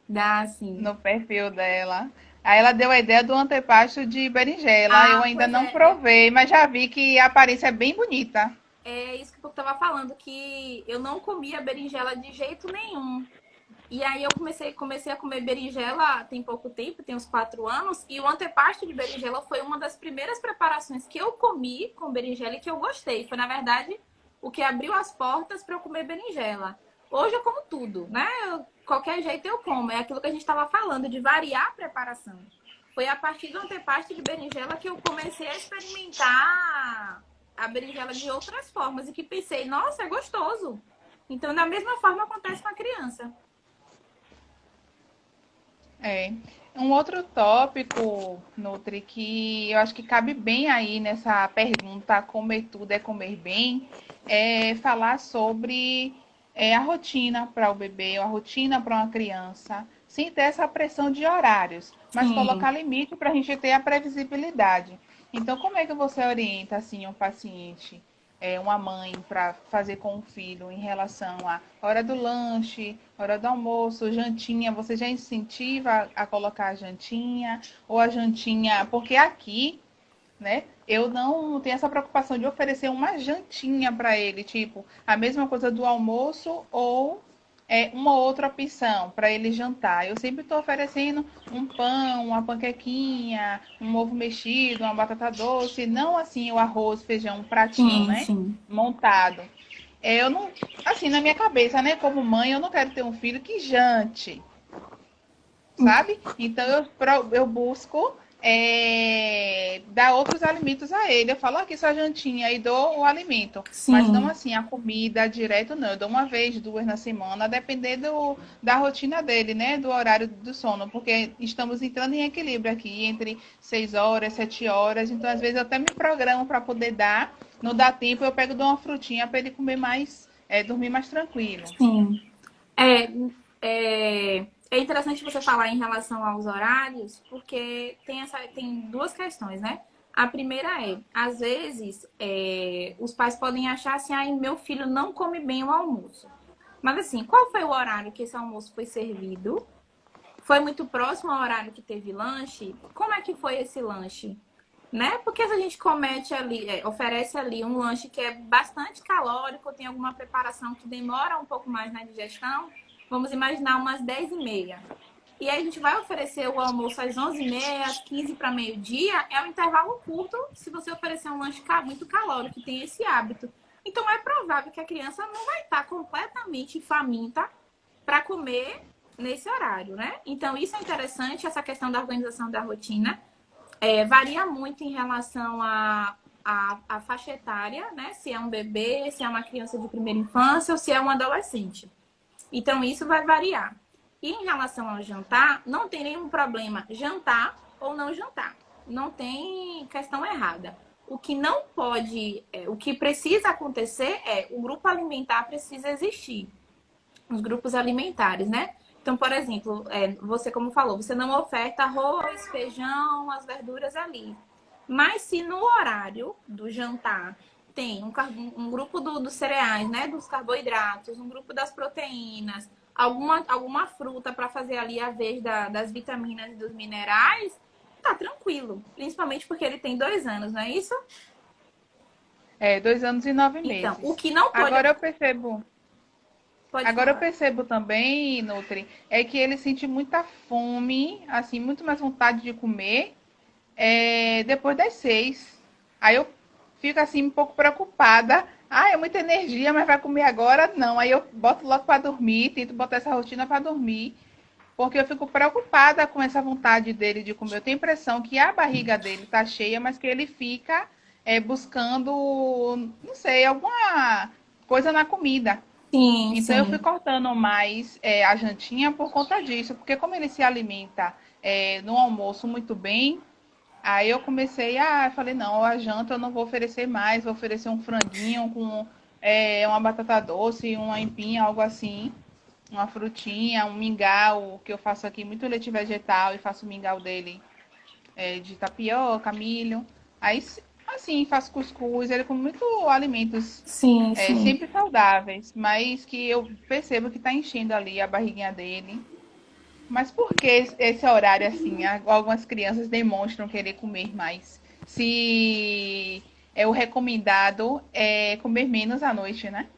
Dá, sim. no perfil dela. Aí ela deu a ideia do antepasto de berinjela. Eu Ah, ainda pois não é, provei, mas já vi que a aparência é bem bonita. é isso que eu tava falando, que eu não comia berinjela de jeito nenhum. E aí eu comecei a comer berinjela tem pouco tempo, tem uns 4 anos, e o antepasto de berinjela foi uma das primeiras preparações que eu comi com berinjela e que eu gostei. Foi, na verdade, o que abriu as portas para eu comer berinjela. Hoje eu como tudo, né? Qualquer jeito eu como. É aquilo que a gente estava falando, de variar a preparação. Foi a partir do antepasto de berinjela que eu comecei a experimentar a berinjela de outras formas e que pensei, nossa, é gostoso. Então, da mesma forma acontece com a criança. É. Um outro tópico, Nutri, que eu acho que cabe bem aí nessa pergunta, comer tudo é comer bem, é falar sobre a rotina para o bebê, ou a rotina para uma criança, sem ter essa pressão de horários, mas Sim. colocar limite para a gente ter a previsibilidade. Então, como é que você orienta assim um paciente, uma mãe, para fazer com o filho em relação à hora do lanche, hora do almoço, jantinha? Você já incentiva a colocar a jantinha ou a jantinha? Porque aqui, né, eu não tenho essa preocupação de oferecer uma jantinha para ele, tipo, a mesma coisa do almoço ou uma outra opção para ele jantar. Eu sempre estou oferecendo um pão, uma panquequinha, um ovo mexido, uma batata doce, não assim o arroz, feijão, um pratinho, Sim, né? sim. Montado. Eu não, assim, na minha cabeça, né? Como mãe, eu não quero ter um filho que jante, sabe? Então eu busco dar outros alimentos a ele. Eu falo aqui sua jantinha e dou o alimento. Mas não Sim, assim a comida direto, não. Eu dou uma vez, duas na semana, a depender da rotina dele, né? Do horário do sono. Porque estamos entrando em equilíbrio aqui, entre 6 horas, 7 horas. Então, às vezes, eu até me programo para poder dar. Não dá tempo, eu pego e dou uma frutinha para ele comer mais, dormir mais tranquilo. sim. É, é interessante você falar em relação aos horários, porque tem duas questões, né? A primeira é, às vezes, os pais podem achar assim, ai, meu filho não come bem o almoço. Mas assim, qual foi o horário que esse almoço foi servido? Foi muito próximo ao horário que teve lanche? Como é que foi esse lanche? Né? Porque se a gente oferece ali um lanche que é bastante calórico, tem alguma preparação que demora um pouco mais na digestão, vamos imaginar umas 10h30. E aí a gente vai oferecer o almoço às 11h30, às 15 para meio-dia, é um intervalo curto se você oferecer um lanche muito calórico, que tem esse hábito. Então é provável que a criança não vai estar completamente faminta para comer nesse horário, né? Então isso é interessante, essa questão da organização da rotina. Varia muito em relação à faixa etária, né? Se é um bebê, se é uma criança de primeira infância ou se é um adolescente. Então, isso vai variar. E em relação ao jantar, não tem nenhum problema jantar ou não jantar. Não tem questão errada. O que não pode, o que precisa acontecer é o grupo alimentar precisa existir. Os grupos alimentares, né? Então, por exemplo, você como falou, você não oferta arroz, feijão, as verduras ali. Mas se no horário do jantar tem um grupo dos cereais, né, dos carboidratos, um grupo das proteínas, alguma fruta para fazer ali a vez das vitaminas e dos minerais, tá tranquilo. Principalmente porque ele tem 2 anos, não é isso? 2 anos e 9 meses. Então, o que não pode... Agora eu percebo. Pode Agora eu falar. percebo também, Nutri, é que ele sente muita fome, assim, muito mais vontade de comer depois das 6. Aí eu fico assim um pouco preocupada. Ah, é muita energia, mas vai comer agora? Não. Aí eu boto logo para dormir, tento botar essa rotina para dormir, porque eu fico preocupada com essa vontade dele de comer. Eu tenho a impressão que a barriga dele tá cheia, mas que ele fica buscando, não sei, alguma coisa na comida. Sim, Então eu fui sim. cortando mais a jantinha por conta disso, porque como ele se alimenta no almoço muito bem, aí eu comecei falei, não, a janta eu não vou oferecer mais, vou oferecer um franguinho com uma batata doce, uma empinha, algo assim, uma frutinha, um mingau, que eu faço aqui muito leite vegetal e faço o mingau dele de tapioca, milho. Aí, assim, faço cuscuz, ele com muito alimentos Sim, sim. sempre saudáveis, mas que eu percebo que tá enchendo ali a barriguinha dele. Mas por que esse horário assim? Algumas crianças demonstram querer comer mais. Se o recomendado é comer menos à noite, né?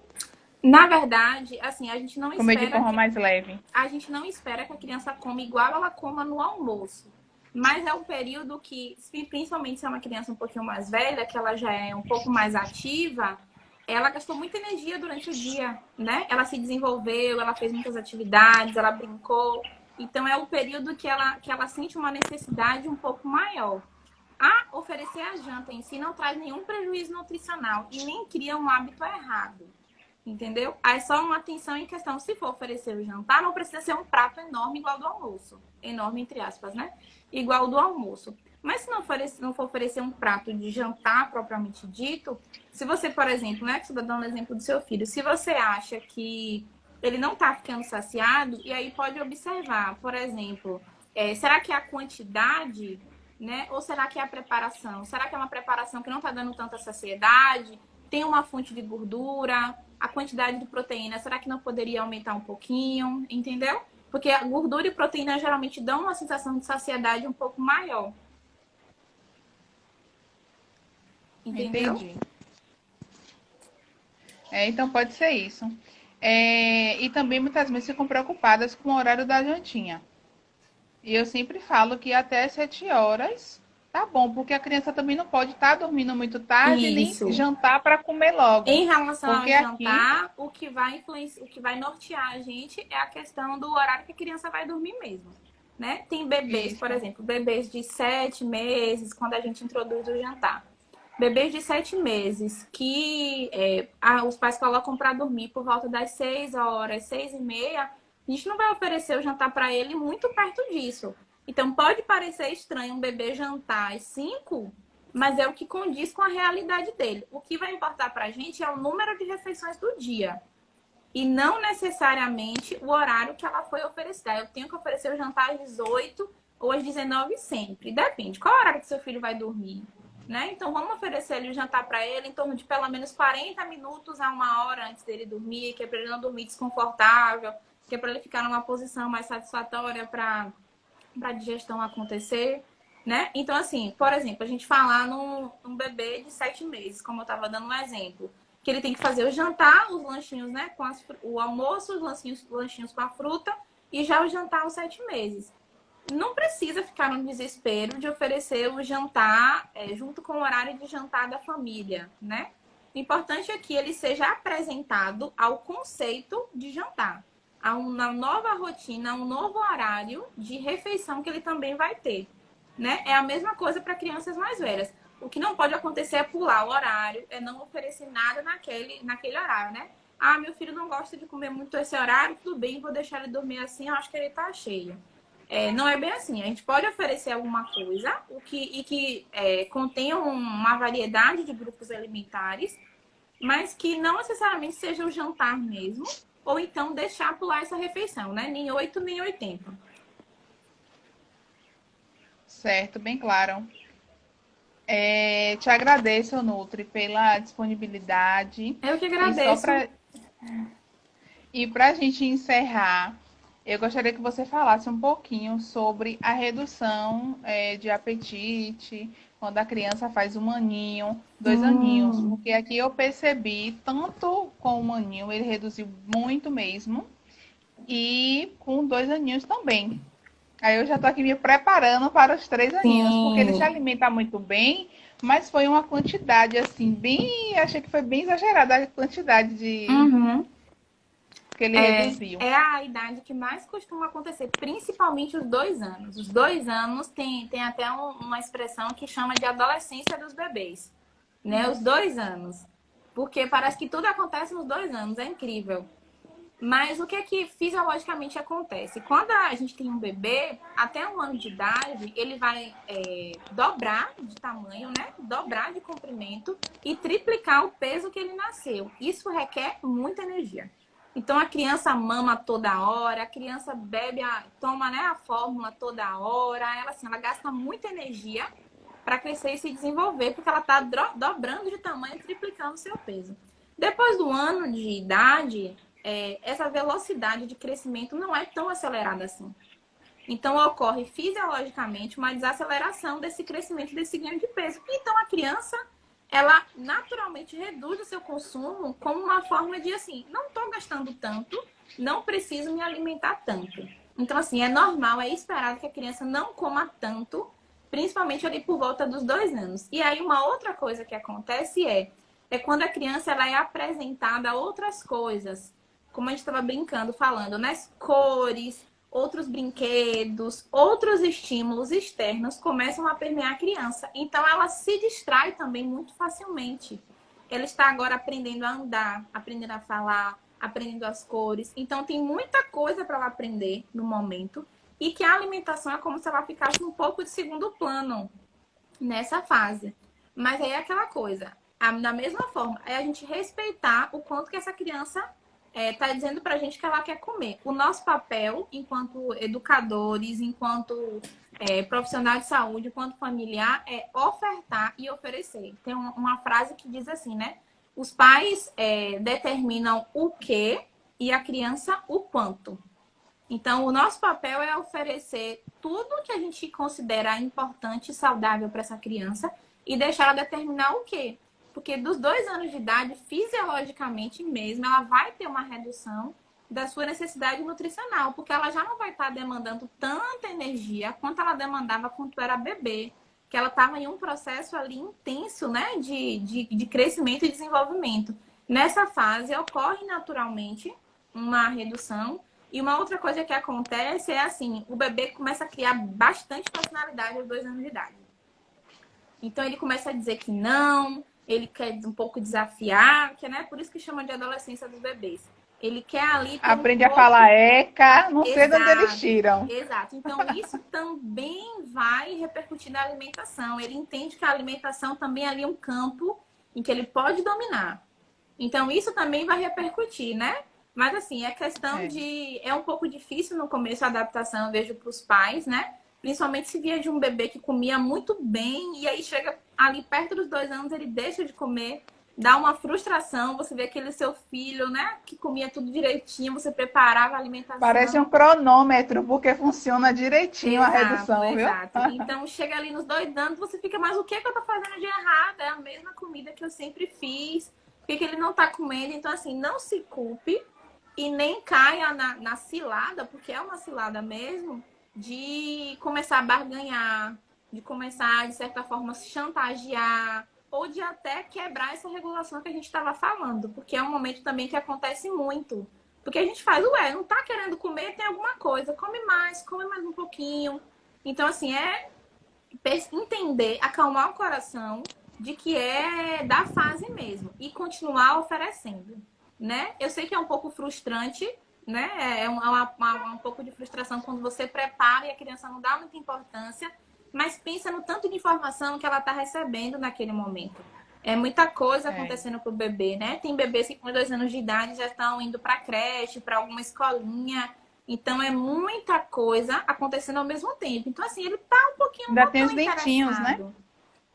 Na verdade, assim, Comer de forma mais leve. a gente não espera que a criança coma igual ela coma no almoço. Mas é um período que, principalmente se é uma criança um pouquinho mais velha, que ela já é um pouco mais ativa, ela gastou muita energia durante o dia, né? Ela se desenvolveu, ela fez muitas atividades, ela brincou. Então é o período que ela sente uma necessidade um pouco maior. A oferecer a janta em si não traz nenhum prejuízo nutricional e nem cria um hábito errado. Entendeu? Aí só uma atenção em questão, se for oferecer o jantar, não precisa ser um prato enorme igual do almoço. Enorme, entre aspas, né? Igual do almoço. Mas se não for oferecer um prato de jantar propriamente dito, se você, por exemplo, né, que você está dando o exemplo do seu filho, se você acha que ele não está ficando saciado, e aí pode observar, por exemplo, será que é a quantidade, né? Ou será que é a preparação? Será que é uma preparação que não está dando tanta saciedade? Tem uma fonte de gordura? A quantidade de proteína, será que não poderia aumentar um pouquinho? Entendeu? Porque a gordura e proteína geralmente dão uma sensação de saciedade um pouco maior. Entendeu? Entendi. Então pode ser isso. E também muitas vezes ficam preocupadas com o horário da jantinha. E eu sempre falo que até 7 horas tá bom, porque a criança também não pode estar dormindo muito tarde nem Isso. jantar para comer logo. Em relação ao Porque aqui, jantar, o que vai nortear a gente é a questão do horário que a criança vai dormir mesmo. Né? Tem bebês, por isso, exemplo, bebês de 7 meses, quando a gente introduz o jantar. Bebês de 7 meses que os pais colocam para dormir por volta das 6 horas, 6h30, a gente não vai oferecer o jantar para ele muito perto disso. Então, pode parecer estranho um bebê jantar às 5, mas é o que condiz com a realidade dele. O que vai importar para a gente é o número de refeições do dia. E não necessariamente o horário que ela foi oferecida. Eu tenho que oferecer o jantar às 18 ou às 19 sempre. Depende. Qual horário que seu filho vai dormir? Né? Então, vamos oferecer ali o jantar para ele em torno de pelo menos 40 minutos a 1 hora antes dele dormir, que é para ele não dormir desconfortável, que é para ele ficar numa posição mais satisfatória para a digestão acontecer. Né? Então, assim, por exemplo, a gente falar num bebê de 7 meses, como eu estava dando um exemplo, que ele tem que fazer o jantar, os lanchinhos, né, o almoço, os lanchinhos com a fruta, e já o jantar aos 7 meses. Não precisa ficar no desespero de oferecer o jantar junto com o horário de jantar da família, né? O importante é que ele seja apresentado ao conceito de jantar, a uma nova rotina, a um novo horário de refeição que ele também vai ter. Né? É a mesma coisa para crianças mais velhas. O que não pode acontecer é pular o horário, é não oferecer nada naquele horário, né? Ah, meu filho não gosta de comer muito esse horário, tudo bem, vou deixar ele dormir assim, eu acho que ele tá cheio. Não é bem assim. A gente pode oferecer alguma coisa que contenha uma variedade de grupos alimentares, mas que não necessariamente seja o jantar mesmo, ou então deixar pular essa refeição, né? Nem 8, nem 80. certo, bem claro. Te agradeço, Nutri, pela disponibilidade. Eu que E só agradeço. para a gente encerrar, eu gostaria que você falasse um pouquinho sobre a redução de apetite quando a criança faz 1 aninho, 2 aninhos, Hum, porque aqui eu percebi, tanto com 1 aninho, ele reduziu muito mesmo, e com 2 aninhos também. Aí eu já estou aqui me preparando para os 3 aninhos, porque ele se sim. alimenta muito bem, mas foi uma quantidade assim, bem. Achei que foi bem exagerada a quantidade de Uhum. que ele reduziu. É a idade que mais costuma acontecer, principalmente os 2 anos. Os 2 anos tem até uma expressão que chama de adolescência dos bebês, né? Os 2 anos. Porque parece que tudo acontece nos 2 anos, é incrível. Mas o que é que fisiologicamente acontece? Quando a gente tem um bebê, até 1 ano de idade, ele vai dobrar de tamanho, né? Dobrar de comprimento e triplicar o peso que ele nasceu. Isso requer muita energia. Então a criança mama toda hora, a criança bebe, toma, né, a fórmula toda hora, ela gasta muita energia para crescer e se desenvolver, porque ela está dobrando de tamanho, triplicando o seu peso. Depois do ano de idade, essa velocidade de crescimento não é tão acelerada assim. Então, ocorre fisiologicamente uma desaceleração desse crescimento, desse ganho de peso. Então, a criança, ela naturalmente reduz o seu consumo como uma forma de, assim, não estou gastando tanto, não preciso me alimentar tanto. Então, assim, é normal, é esperado que a criança não coma tanto, principalmente ali por volta dos 2 anos. E aí, uma outra coisa que acontece é quando a criança ela é apresentada a outras coisas, como a gente estava brincando, falando, nas cores, outros brinquedos, outros estímulos externos começam a permear a criança. Então, ela se distrai também muito facilmente. Ela está agora aprendendo a andar, aprendendo a falar, aprendendo as cores. Então, tem muita coisa para ela aprender no momento. E que a alimentação é como se ela ficasse um pouco de segundo plano nessa fase. Mas aí é aquela coisa. Da mesma forma, é a gente respeitar o quanto que essa criança está dizendo para a gente que ela quer comer. O nosso papel, enquanto educadores, enquanto profissional de saúde, enquanto familiar, é ofertar e oferecer. Tem uma frase que diz assim, né? Os pais determinam o que e a criança o quanto. Então, o nosso papel é oferecer tudo que a gente considera importante e saudável para essa criança e deixar ela determinar o quê? Porque dos 2 anos de idade, fisiologicamente mesmo, ela vai ter uma redução da sua necessidade nutricional, porque ela já não vai estar demandando tanta energia quanto ela demandava quando era bebê, que ela estava em um processo ali intenso, né, de crescimento e desenvolvimento. Nessa fase, ocorre naturalmente uma redução. E uma outra coisa que acontece é assim, o bebê começa a criar bastante personalidade aos 2 anos de idade. Então ele começa a dizer que não, ele quer um pouco desafiar, que é, né, por isso que chama de adolescência dos bebês. Ele quer ali ter um Aprende a pouco. falar ECA, não sei de onde eles Exato, tiram. exato. Então isso também vai repercutir na alimentação. Ele entende que a alimentação também é ali um campo em que ele pode dominar. Então, isso também vai repercutir, né? Mas, assim, é questão É. de. É um pouco difícil no começo a adaptação, eu vejo, para os pais, né? Principalmente se via de um bebê que comia muito bem e aí chega ali perto dos 2 anos, ele deixa de comer, dá uma frustração. Você vê aquele seu filho, né? Que comia tudo direitinho, você preparava a Parece um alimentação. cronômetro, porque funciona direitinho a Exato, redução, viu? exato. Então, chega ali nos 2 anos, você fica, mas o que que eu tô fazendo de errado? É a mesma comida que eu sempre fiz. Por que que ele não tá comendo? Então, assim, não se culpe e nem caia na cilada, porque é uma cilada mesmo, de começar a barganhar, de começar, de certa forma, se chantagear, ou de até quebrar essa regulação que a gente estava falando, porque é um momento também que acontece muito. Porque a gente faz, ué, não tá querendo comer, tem alguma coisa, come mais um pouquinho. Então, assim, entender, acalmar o coração de que é da fase mesmo e continuar oferecendo, né? Eu sei que é um pouco frustrante, né? Um pouco de frustração quando você prepara e a criança não dá muita importância, mas pensa no tanto de informação que ela está recebendo naquele momento. É muita coisa É. acontecendo pro bebê, né? Tem bebês que com 2 anos de idade já estão indo para creche, para alguma escolinha. Então é muita coisa acontecendo ao mesmo tempo. Então, assim, ele tá um pouquinho Ainda não tem tão os dentinhos, né? interessado.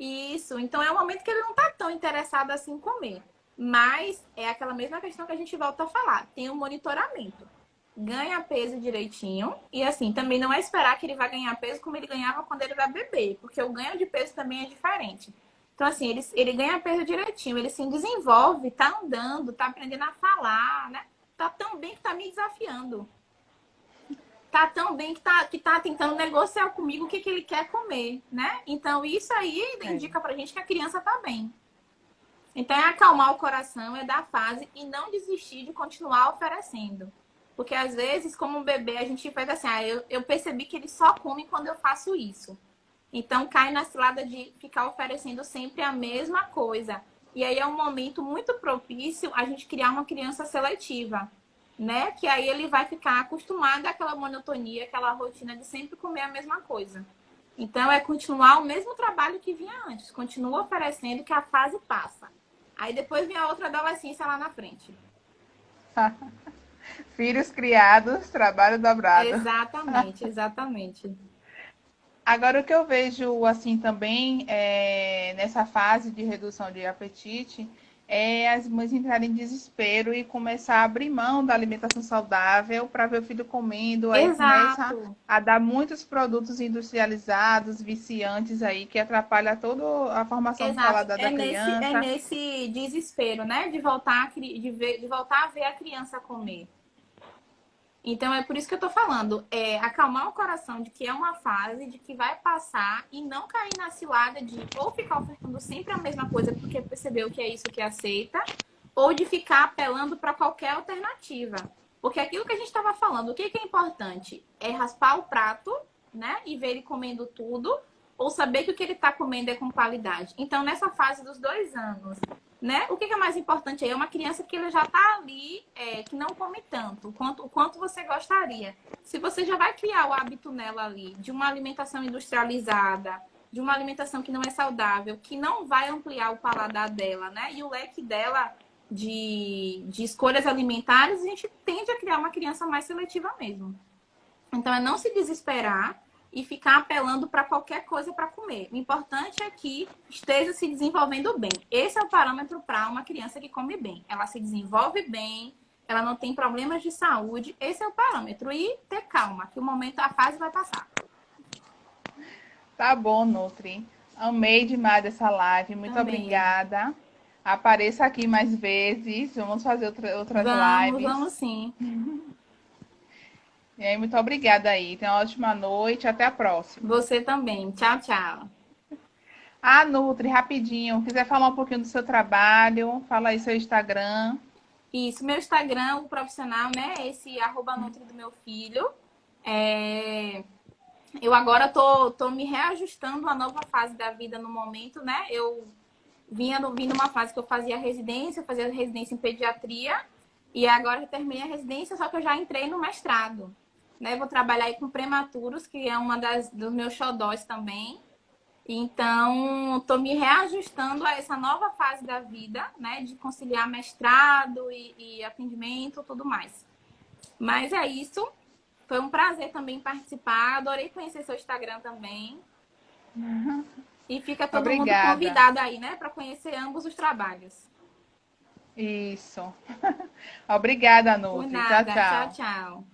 Isso, então é um momento que ele não está tão interessado assim em comer. Mas é aquela mesma questão que a gente volta a falar. Tem um monitoramento. Ganha peso direitinho. E assim, também não é esperar que ele vai ganhar peso como ele ganhava quando ele era bebê. Porque o ganho de peso também é diferente. Então, assim, ele ganha peso direitinho. Ele se desenvolve, tá andando, tá aprendendo a falar, né? Tá tão bem que tá me desafiando. Tá tão bem que tá tentando negociar comigo o que, que ele quer comer, né? Então, isso aí indica pra gente que a criança tá bem. Então, é acalmar o coração, é dar fase e não desistir de continuar oferecendo. Porque, às vezes, como um bebê, a gente faz assim, eu percebi que ele só come quando eu faço isso. Então, cai na cilada de ficar oferecendo sempre a mesma coisa. E aí é um momento muito propício a gente criar uma criança seletiva, né? Que aí ele vai ficar acostumado àquela monotonia, aquela rotina de sempre comer a mesma coisa. Então, é continuar o mesmo trabalho que vinha antes. Continua oferecendo que a fase passa. Aí depois vem a outra adolescência lá na frente. Filhos criados, trabalho dobrado. Exatamente, exatamente. Agora, o que eu vejo assim também nessa fase de redução de apetite é as mães entrarem em desespero e começar a abrir mão da alimentação saudável para ver o filho comendo, aí começa Exato. a dar muitos produtos industrializados, viciantes aí, que atrapalha toda a formação do Exato. paladar da É criança. nesse desespero, né? De voltar a ver a criança comer. Então é por isso que eu tô falando, acalmar o coração de que é uma fase, de que vai passar e não cair na cilada de ou ficar ofertando sempre a mesma coisa porque percebeu que é isso que aceita, ou de ficar apelando para qualquer alternativa. Porque aquilo que a gente estava falando, o que é importante? É raspar o prato, né? E ver ele comendo tudo, ou saber que o que ele está comendo é com qualidade. Então, nessa fase dos 2 anos, né? O que é mais importante aí? É uma criança que ele já está ali, que não come tanto, o quanto você gostaria. Se você já vai criar o hábito nela ali de uma alimentação industrializada, de uma alimentação que não é saudável, que não vai ampliar o paladar dela, né? E o leque dela de escolhas alimentares, a gente tende a criar uma criança mais seletiva mesmo. Então, é não se desesperar e ficar apelando para qualquer coisa para comer. O importante é que esteja se desenvolvendo bem. Esse é o parâmetro para uma criança que come bem. Ela se desenvolve bem, ela não tem problemas de saúde. Esse é o parâmetro. E ter calma, que o momento, a fase vai passar. Tá bom, Nutri. Amei demais essa live. Muito Também. obrigada. Apareça aqui mais vezes. Vamos fazer outras lives. Vamos sim. E aí, muito obrigada aí. Tenha uma ótima noite. Até a próxima. Você também. Tchau, tchau. Ah, Nutri, rapidinho. Quiser falar um pouquinho do seu trabalho, fala aí seu Instagram. Isso, meu Instagram, o profissional, né? Esse @nutri do meu filho. Eu agora tô me reajustando à nova fase da vida no momento, né? Eu vim numa fase que eu fazia residência em pediatria, e agora eu terminei a residência, só que eu já entrei no mestrado, né? Vou trabalhar aí com prematuros, que é uma dos meus xodós também. Então, tô me reajustando a essa nova fase da vida, né? De conciliar mestrado e atendimento, tudo mais. Mas é isso. Foi um prazer também participar. Adorei conhecer seu Instagram também. E fica todo mundo Obrigada. convidado aí, né? Para conhecer ambos os trabalhos. Isso. Obrigada, Por Nutri. Tchau, nada. Tchau, tchau. tchau.